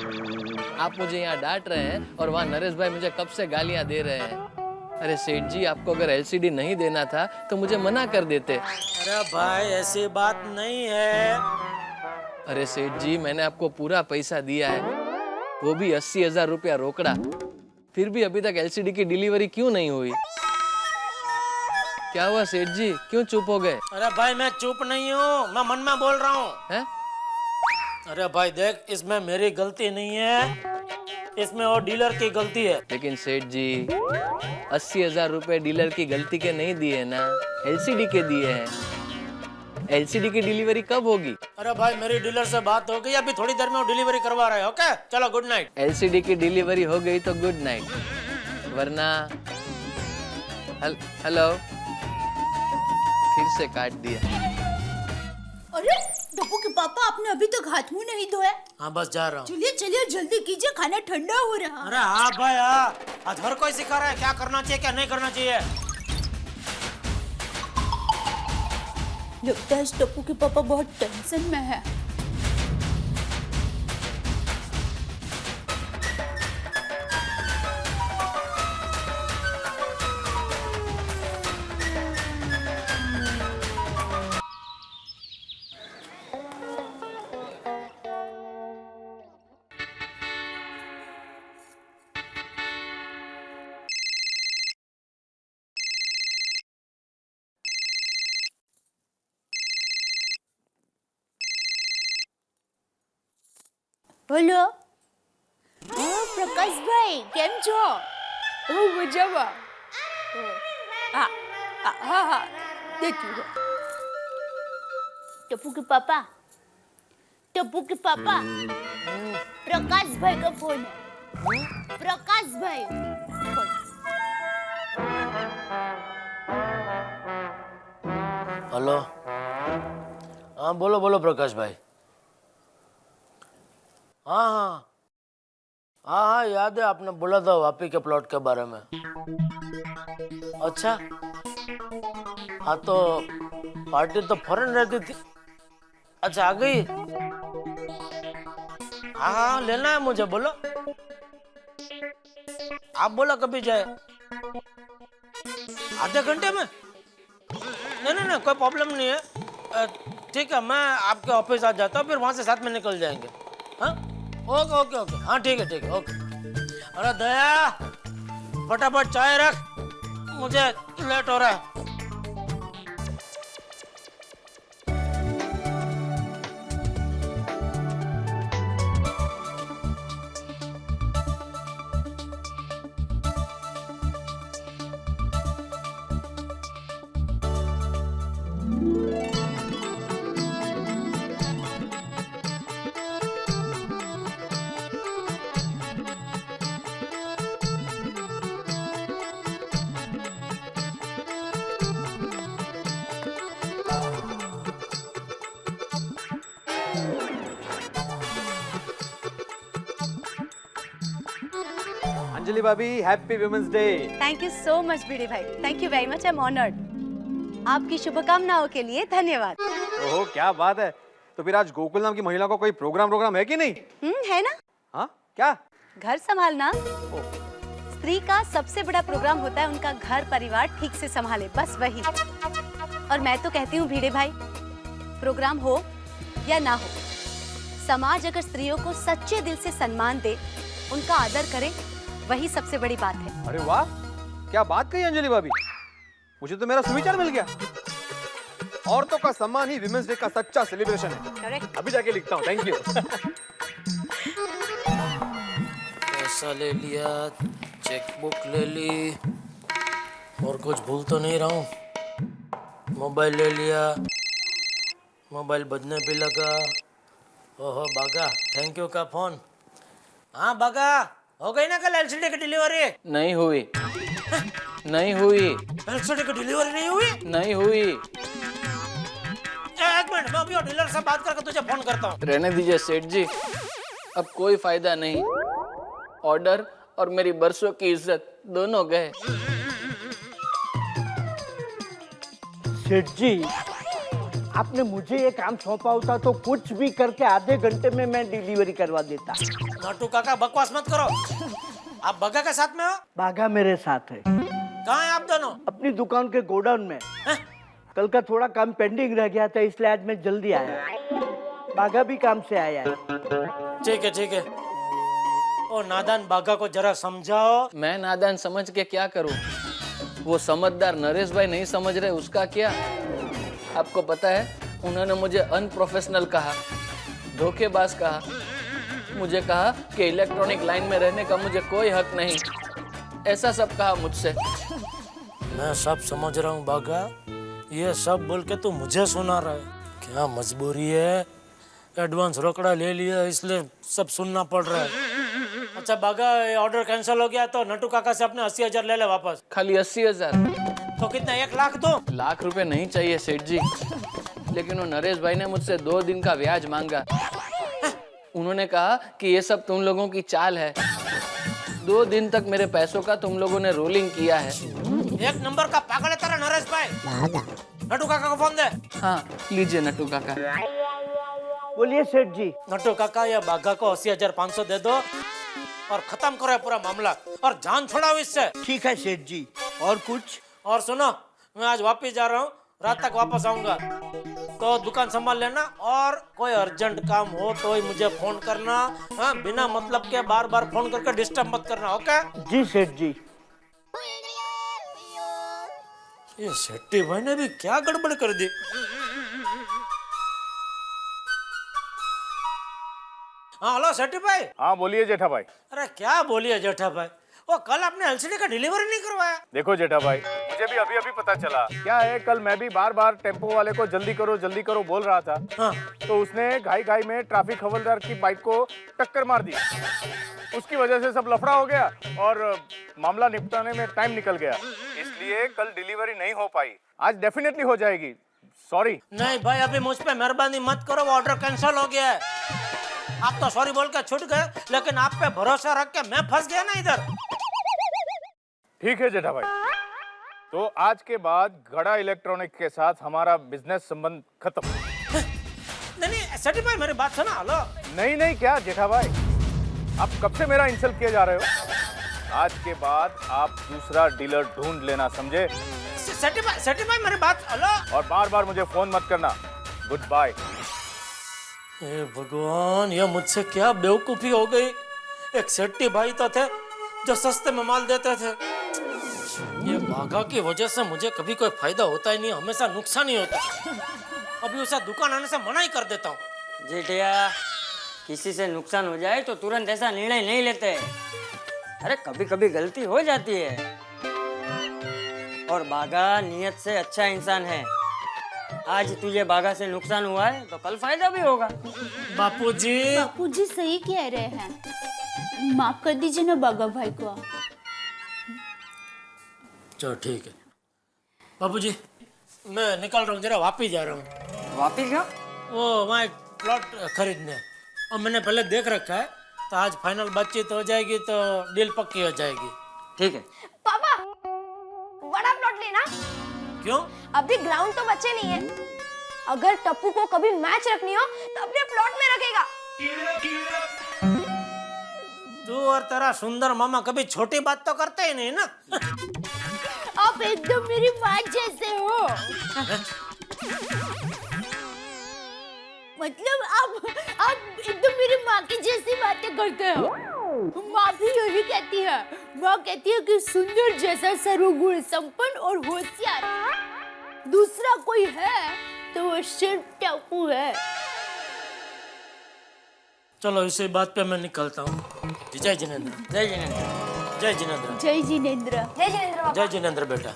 आप मुझे यहाँ डांट रहे हैं और वहाँ नरेश भाई मुझे कब से गालियाँ दे रहे हैं। अरे सेठ जी आपको अगर एलसीडी नहीं देना था तो मुझे मना कर देते। अरे भाई ऐसी बात नहीं है। अरे सेठ जी मैंने आपको पूरा पैसा दिया है, वो भी 80,000 रुपया रोकड़ा, फिर भी अभी तक एलसीडी की डिलीवरी क्यों नहीं हुई? क्या हुआ सेठ जी, क्यों चुप हो गए? अरे भाई मैं चुप नहीं हूँ, मैं मन में बोल रहा हूँ। हैं? अरे भाई देख, इसमें मेरी गलती नहीं है, इसमें वो डीलर की गलती है। लेकिन सेठ जी 80,000 रुपए डीलर की गलती के नहीं दिए ना, एलसीडी के दिए हैं। एलसीडी की डिलीवरी कब होगी? अरे भाई मेरी डीलर से बात हो गई, अभी थोड़ी देर में वो डिलीवरी करवा रहे हैं। ओके चलो गुड नाइट। एलसीडी की डिलीवरी हो गई तो गुड नाइट, वरना हेलो फिर से काट दिया। अरे डब्बू के पापा, आपने अभी तक हाथ मुंह नहीं धोया? हाँ बस जा रहा हूँ। चलिए चलिए जल्दी कीजिए, खाना ठंडा हो रहा। अरे हाँ भाई हाँ, आज हर कोई सिखा रहा है क्या करना चाहिए क्या नहीं करना चाहिए। लगता है डब्बू के पापा बहुत टेंशन में है। हेलो प्रकाश भाई, केम छो? मजामा। हाँ हाँ हाँ देती हूँ। टप्पू के पापा, टप्पू के पापा, प्रकाश भाई का फोन है। प्रकाश भाई हेलो। हाँ बोलो बोलो प्रकाश भाई। हाँ हाँ हाँ हाँ याद है, आपने बोला था वापी के प्लॉट के बारे में। अच्छा हाँ तो पार्टी तो फॉरेन रहती थी। अच्छा आ गई? हाँ हाँ लेना है मुझे, बोलो आप बोलो कभी जाए। आधे घंटे में? नहीं नहीं नहीं कोई प्रॉब्लम नहीं है, ठीक है, मैं आपके ऑफिस आ जाता हूँ, फिर वहाँ से साथ में निकल जाएंगे। हाँ, ओके ओके ओके, हाँ ठीक है ओके। अरे दया, फटाफट चाय रख, मुझे लेट हो रहा है। अंजलि भाभी, happy women's day. Thank you so much Bhide भाई, thank you very much, I am honoured. आपकी शुभकामनाओं के लिए धन्यवाद। ओहो, क्या बात है। तो फिर आज गोकुल नाम की महिला को कोई प्रोग्राम है कि नहीं? है ना। हाँ, क्या? घर संभालना। स्त्री का सबसे बड़ा प्रोग्राम होता है उनका घर परिवार ठीक से संभाले, बस वही। और मैं तो कहती हूँ भिड़े भाई, प्रोग्राम हो या ना हो, समाज अगर स्त्रियों को सच्चे दिल से सम्मान दे, उनका आदर करे, वही सबसे बड़ी बात है। अरे वाह, क्या बात कही अंजलि भाभी, मुझे तो मेरा सुविचार मिल गया। औरतों का सम्मान ही विमेंस डे का सच्चा सेलिब्रेशन है। करेक्ट। अभी जाके लिखता हूँ, थैंक यू। पैसा ले लिया, चेकबुक ले ली, और कुछ भूल तो नहीं रहा हूँ। मोबाइल ले लिया, मोबाइल बजने भी लगा। ओहो बागा, थैंक यू का फोन। हाँ बागा, हो गई ना कल एलसीडी की डिलीवरी? नहीं हुई। नहीं हुई। एलसीडी की डिलीवरी नहीं हुई? नहीं हुई। एक मिनट, मैं अभी डीलर से बात करके तुझे फोन करता हूँ। रहने दीजिए सेठ जी, अब कोई फायदा नहीं। ऑर्डर और मेरी बरसों की इज्जत दोनों गए। सेठ जी, आपने मुझे ये काम सौंपा होता तो कुछ भी करके आधे घंटे में मैं डिलीवरी करवा देता। नाटू काका बकवास मत करो। आप बागा के साथ में हो? बागा मेरे साथ है। कहाँ हैं आप दोनों? अपनी दुकान के गोडाउन में। कल का थोड़ा काम पेंडिंग रह गया था, इसलिए आज मैं जल्दी आया। बागा भी काम से आया है। ठीक है। ओ नादान बागा को जरा समझाओ। मैं नादान समझ के क्या करूं? वो समझदार नरेश भाई नहीं समझ रहे, उसका क्या? आपको पता है, उन्होंने मुझे अनप्रोफेशनल कहा, धोखेबाज कहा, मुझे कहा कि इलेक्ट्रॉनिक लाइन में रहने का मुझे कोई हक नहीं, ऐसा सब कहा मुझसे। मैं सब समझ रहा हूँ बागा, ये सब बोल के तू मुझे सुना रहा है। क्या मजबूरी है, एडवांस रोकड़ा ले लिया इसलिए सब सुनना पड़ रहा है। अच्छा बागा, ऑर्डर कैंसिल हो गया तो नटू काका से अपने 80,000 ले ले वापस। खाली 80,000? तो कितना, 1 लाख दो? लाख रुपए नहीं चाहिए सेठ जी, लेकिन वो नरेश भाई ने मुझसे 2 दिन का ब्याज मांगा। उन्होंने कहा कि ये सब तुम लोगों की चाल है। 2 दिन तक मेरे पैसों का तुम लोगों ने रोलिंग किया है। एक नंबर का पागल है तेरा नरेश भाई। नटू काका को फोन दे। हाँ लीजिए नटू काका। बोलिए सेठ जी। नटू काका, या बागा को 80,500 दे दो और खत्म करो पूरा मामला, और जान छोड़ाओ इससे। ठीक है सेठ जी। और कुछ? और सुनो, मैं आज वापस जा रहा हूँ, रात तक वापस आऊंगा, तो दुकान संभाल लेना, और कोई अर्जेंट काम हो तो ही मुझे फोन करना। हाँ, बिना मतलब के बार बार फोन करके डिस्टर्ब मत करना, ओके? जी सेठ जी। ये शेट्टी भाई ने भी क्या गड़बड़ कर दी। हाँ हेलो शेट्टी भाई। हाँ बोलिए जेठा भाई। अरे क्या बोलिए जेठा भाई, वो कल आपने एलसीडी का डिलीवरी नहीं करवाया? देखो जेठा भाई, मुझे भी अभी पता चला। क्या है, कल मैं भी बार बार टेम्पो वाले को जल्दी करो बोल रहा था। हाँ। तो उसने घाई में ट्रैफिक हवलदार की बाइक को टक्कर मार दी। उसकी वजह से सब लफड़ा हो गया और मामला निपटाने में टाइम निकल गया, इसलिए कल डिलीवरी नहीं हो पाई। आज डेफिनेटली हो जाएगी, सॉरी। नहीं भाई, अभी मुझ पे मेहरबानी मत करो, वो ऑर्डर कैंसिल हो गया है। आप तो सॉरी बोल के छूट गए, लेकिन आप पे भरोसा रख के मैं फंस गया ना इधर। ठीक है जेठा भाई, तो आज के बाद गड़ा इलेक्ट्रॉनिक के साथ हमारा बिजनेस संबंध खत्म। नहीं सेठी भाई, मेरी बात सुना। हेलो। नहीं क्या जेठा भाई, आप कब से मेरा इंसल्ट किए जा रहे हो? आज के बाद आप दूसरा डीलर ढूंढ लेना, समझे? सेठी भाई मेरी बात। हेलो। और बार बार मुझे फोन मत करना, गुड बाय। हे भगवान, ये मुझसे क्या बेवकूफी हो गई। एक सेट्टी भाई तो थे जो सस्ते में माल देते थे। ये भागा की वजह से मुझे कभी कोई फायदा होता ही नहीं, हमेशा नुकसान ही होता। अभी उसे दुकान आने से मना ही कर देता हूँ। जेठिया, किसी से नुकसान हो जाए तो तुरंत ऐसा निर्णय नहीं लेते। अरे कभी कभी गलती हो जाती है, और बागा नियत से अच्छा इंसान है। आज तुझे बागा से नुकसान हुआ है तो कल फायदा भी होगा। बापूजी, बापूजी सही कह रहे हैं, माफ कर दीजिए ना बागा भाई को। चलो ठीक है बापूजी, मैं निकल रहा हूँ, जरा वापिस जा रहा हूँ। वापिस क्यों? वो वहाँ एक प्लॉट खरीदने, और मैंने पहले देख रखा है, तो आज फाइनल बातचीत हो जाएगी तो डील पक्की हो जाएगी। ठीक है। पापा, बड़ा प्लॉट लेना। क्यों? अभी ग्राउंड तो बचे नहीं है। अगर टप्पू को कभी मैच रखनी हो तो अपने प्लॉट में रखेगा। तू और तेरा सुंदर मामा कभी छोटी बात तो करते ही नहीं ना। आप एकदम मेरी माँ जैसे हो। मतलब आप एकदम मेरी माँ की जैसी बातें करते हो। माँ भी यही कहती है। माँ कहती है कि सुंदर जैसा सर्वगुण संपन्न और होशियार दूसरा कोई है तो वो सिर्फ टप्पू है। चलो इसी बात पे मैं निकलता हूँ। जय जिनेंद्र। जय जिनेंद्र। जय जिनेंद्र। जय जिनेंद्र। जय जिनेंद्र पापा। जय जिनेंद्र बेटा।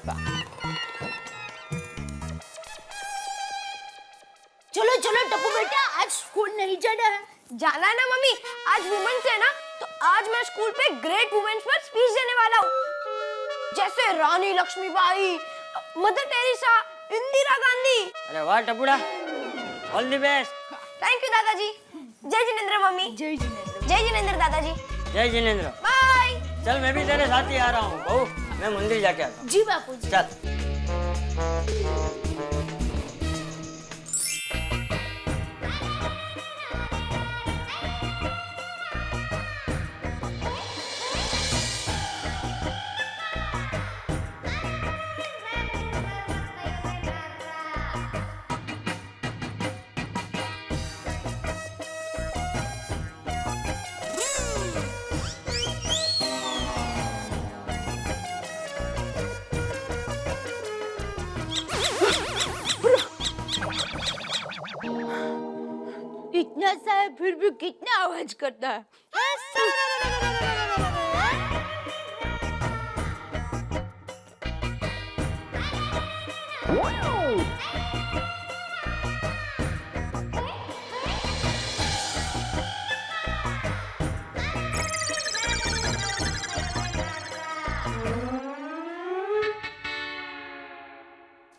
चलो चलो टप्पू बेटा, आज स्कूल नहीं जाना है। जाना है ना मम्मी, आज वुमेन्स है ना, तो आज मैं स्कूल पे ग्रेट वुमेन्स पर स्पीच देने वाला हूँ। जैसे रानी लक्ष्मीबाई, मदर टेरेसा, इंदिरा गांधी। अरे वाह Tapuda, all the best. Thank you दादाजी। जय जिनेंद्र मम्मी। जय जिनेंद्र। जय जिनेंद्र दादाजी। जय जिनेंद्र। बाय। चल मैं भी तेरे साथ ही आ रहा हूँ बहू, मैं मंदिर जाके आता हूँ। जी बापूजी। चल। इतना सा है फिर भी कितना आवाज करता है।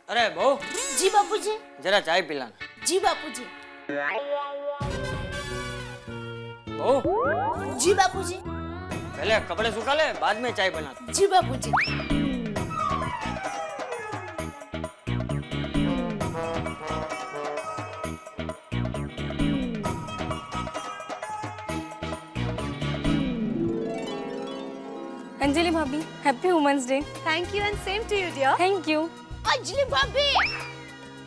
अरे बहू, जी बापूजी। जरा चाय पिलाना। जी बापूजी। बहू। जी बापूजी। पहले कपड़े सुखा ले, बाद में चाय बना। जी बापूजी। अंजलि भाभी, happy women's day. Thank you and same to you dear. Thank you. Anjali भाभी,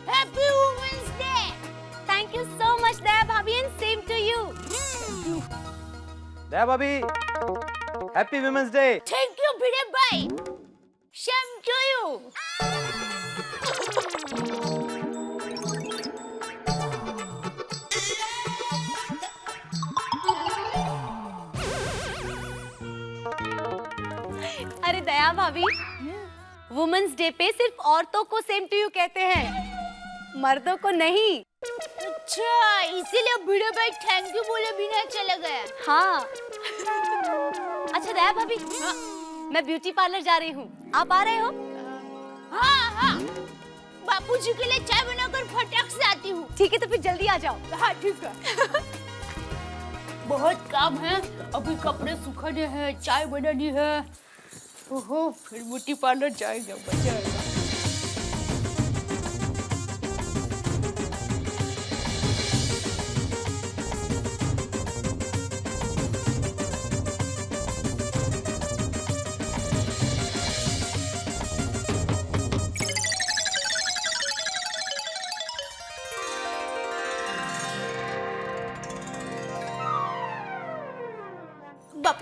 happy women's day. Thank you so much Daya भाभी and same to you. Daya भाभी, happy women's day. Thank you Bhide भाई, सेम टू यू। अरे दया भाभी, वुमेन्स डे पे सिर्फ औरतों को सेम टू यू कहते हैं, मर्दों को नहीं। अच्छा, इसीलिए भिड़े भाई थैंक यू बोले बिना चले गए। हाँ। अच्छा दया भाभी, मैं ब्यूटी पार्लर जा रही हूँ, आप आ रहे हो? हाँ हाँ, बापूजी के लिए चाय बनाकर फटाक से आती हूँ। ठीक है, तो फिर जल्दी आ जाओ। हाँ ठीक है। बहुत काम है, अभी कपड़े सुखाने हैं, चाय बनानी है। ओहो, फिर ब्यूटी पार्लर जाएंगे, मजा आएगा।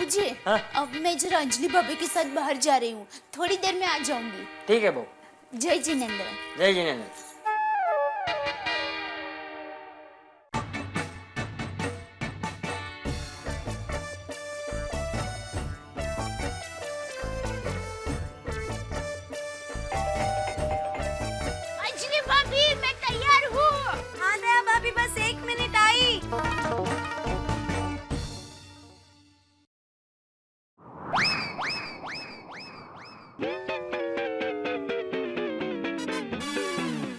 बापूजी, हाँ? अब मैं जरा अंजलि भाभी के साथ बाहर जा रही हूँ, थोड़ी देर में आ जाऊंगी। ठीक है बहू। जय जिनेंद्र। जय जिनेंद्र। अंजलि भाभी, मैं तैयार हूँ। हाँ दया भाभी, बस 1 मिनट आई।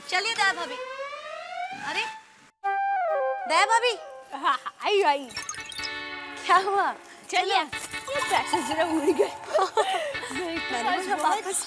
चलिए दया भाभी। अरे दया भाभी, हाँ, आई आई। क्या हुआ? चलिए, ये पैसे जरा उड़ गए। मैंने बोला वापस।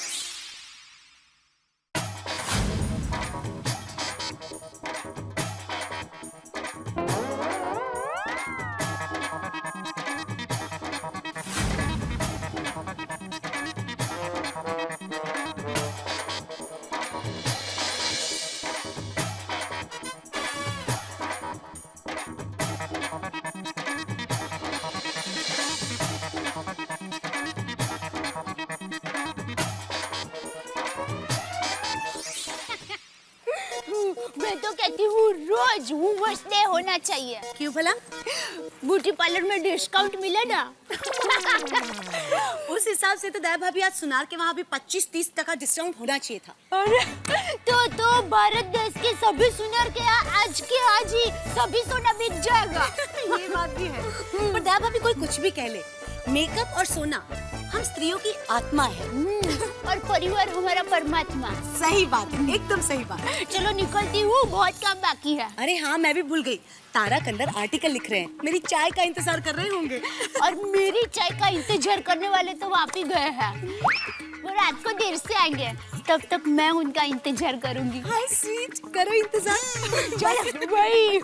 मैं तो कहती हूँ रोज वुमेन्स डे होना चाहिए। क्यों भला? ब्यूटी पार्लर में डिस्काउंट मिले ना। उस हिसाब से तो दया भाभी आज सुनार के वहाँ भी 25-30% डिस्काउंट होना चाहिए था। अरे तो भारत देश के सभी सुनार के आज के आज ही सभी सोना बिक जाएगा। ये बात भी है। पर दया भाभी कोई कुछ भी कह ले, मेकअप और सोना हम स्त्रियों की आत्मा है। और परिवार हमारा परमात्मा। सही बात है, एकदम सही बात। चलो निकलती हूँ, बहुत काम बाकी है। अरे हाँ, मैं भी भूल गई। तारा कंदर आर्टिकल लिख रहे हैं, मेरी चाय का इंतजार कर रहे होंगे। और मेरी चाय का इंतजार करने वाले तो वापस गए हैं। वो रात को देर से आएंगे, तब तक मैं उनका इंतजार करूंगी। हाय स्वीट, करो इंतजार। चलो भाई।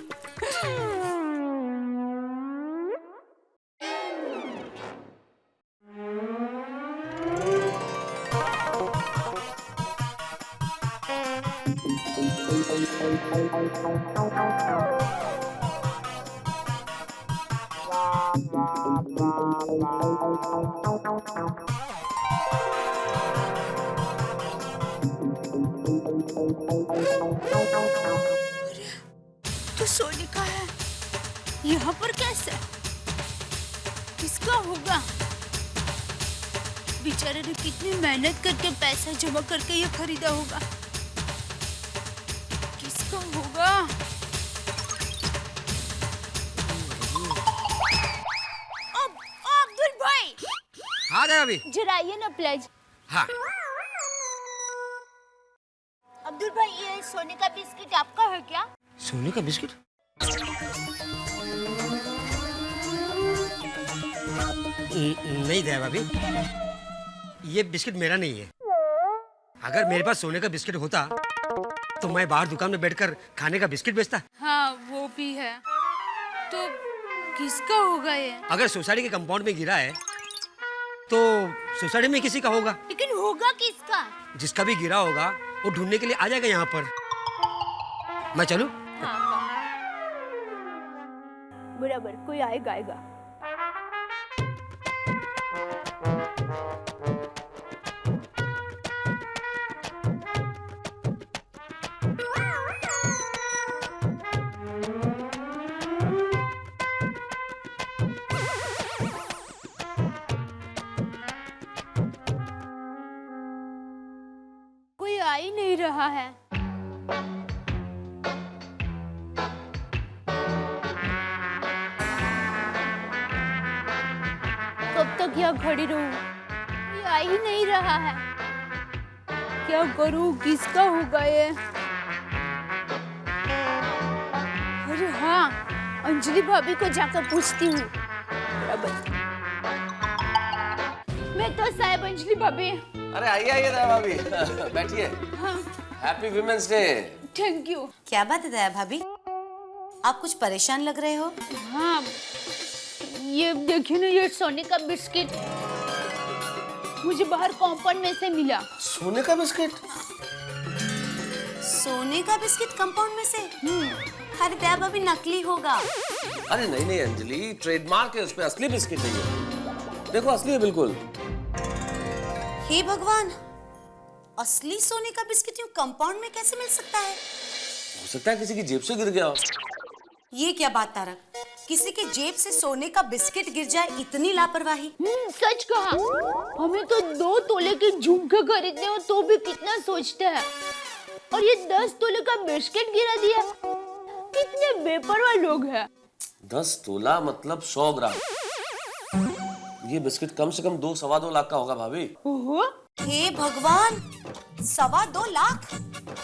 तो सोने का है, यहाँ पर कैसे? किसका होगा? बेचारे ने कितनी मेहनत करके पैसा जमा करके ये खरीदा होगा। किसका होगा? अब्दुल भाई। हाँ दया भाभी। जरा आइए ना प्लीज। हाँ। अब्दुल भाई, ये सोने का बिस्किट आपका है क्या? सोने का बिस्किट? नहीं दया भाभी, ये बिस्किट मेरा नहीं है। अगर मेरे पास सोने का बिस्किट होता तो मैं बाहर दुकान में बैठकर खाने का बिस्किट बेचता। हाँ, वो भी है। तो किसका होगा ये? अगर सोसाइटी के कंपाउंड में गिरा है तो सोसाइटी में किसी का होगा। लेकिन होगा किसका? जिसका भी गिरा होगा वो ढूंढने के लिए आ जाएगा यहाँ पर। मैं चलूं? हाँ, बराबर, कोई आएगा आएगा। कोई आ ही नहीं रहा है। कब तक यहाँ खड़ी रहूं? कोई आ ही नहीं रहा है। क्या करूं? किसका होगा ये? अरे हाँ, अंजलि भाभी को जाकर पूछती हूँ। मैं तो साहब अंजलि भाभी। अरे आइए आइए दया भाभी। बैठिए। हाँ, happy women's day. Thank you. क्या बात है दया भाभी, आप कुछ परेशान लग रहे हो? हाँ, ये देखिए ना, ये सोने का बिस्किट मुझे बाहर कंपाउंड में से मिला। सोने का बिस्किट? सोने का बिस्किट कंपाउंड में से? अरे दया भाभी, नकली होगा। अरे नहीं नहीं अंजलि, ट्रेडमार्क है उस पे, असली बिस्किट नहीं है। देखो असली है बिल्कुल। हे भगवान, असली सोने का बिस्किट यूं कंपाउंड में कैसे मिल सकता है? हो सकता है किसी की जेब से गिर गया हो। ये क्या बात तारक, किसी के जेब से सोने का बिस्किट गिर जाए, इतनी लापरवाही। सच कहा, हमें तो 2 तोले के झुमके खरीदने हो तो भी कितना सोचते हैं, और ये 10 तोले का बिस्किट गिरा दिया। कितने बेपरवाह लोग हैं। 10 तोला मतलब 100 ग्राम। ये बिस्किट कम से कम 2-2.25 लाख का होगा भाभी। ओहो, हे भगवान, 2.25 लाख?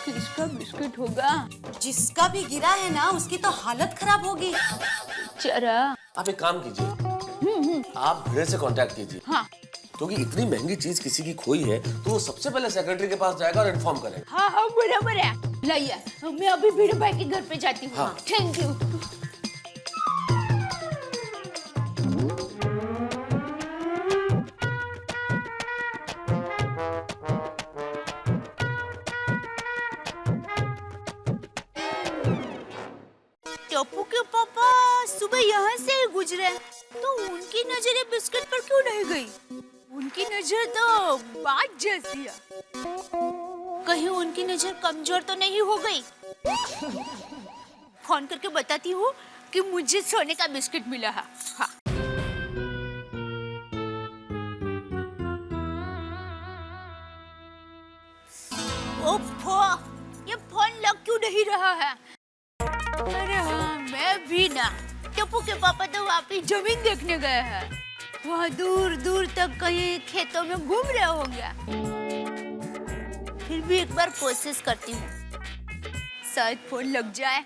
किसका बिस्किट होगा? जिसका भी गिरा है ना, उसकी तो हालत खराब होगी। चरा, आप एक काम कीजिए, आप भिड़े से कांटेक्ट कीजिए। हाँ क्योंकि इतनी महंगी चीज किसी की खोई है तो वो सबसे पहले सेक्रेटरी के पास जाएगा और इन्फॉर्म करेगा। हाँ हाँ बराबर है। लाइए, मैं अभी भीड़ भाई के घर पे जाती हूँ। हाँ। Thank you. टप्पू के पापा सुबह यहाँ से ही गुजरे, तो उनकी नजर बिस्किट पर क्यों नहीं गई? उनकी नजर तो बात जैसी है। कहीं उनकी नजर कमजोर तो नहीं हो गई? फोन करके बताती हूँ कि मुझे सोने का बिस्किट मिला है। हाँ। ओफो, ये फोन लग क्यों नहीं रहा है? अरे हाँ, मैं भी ना। टप्पू के पापा तो वापिस जमीन देखने गए हैं। वहाँ दूर दूर तक कहीं खेतों में घूम रहे होंगे। फिर भी एक बार कोशिश करती हूँ, शायद फोन लग जाए।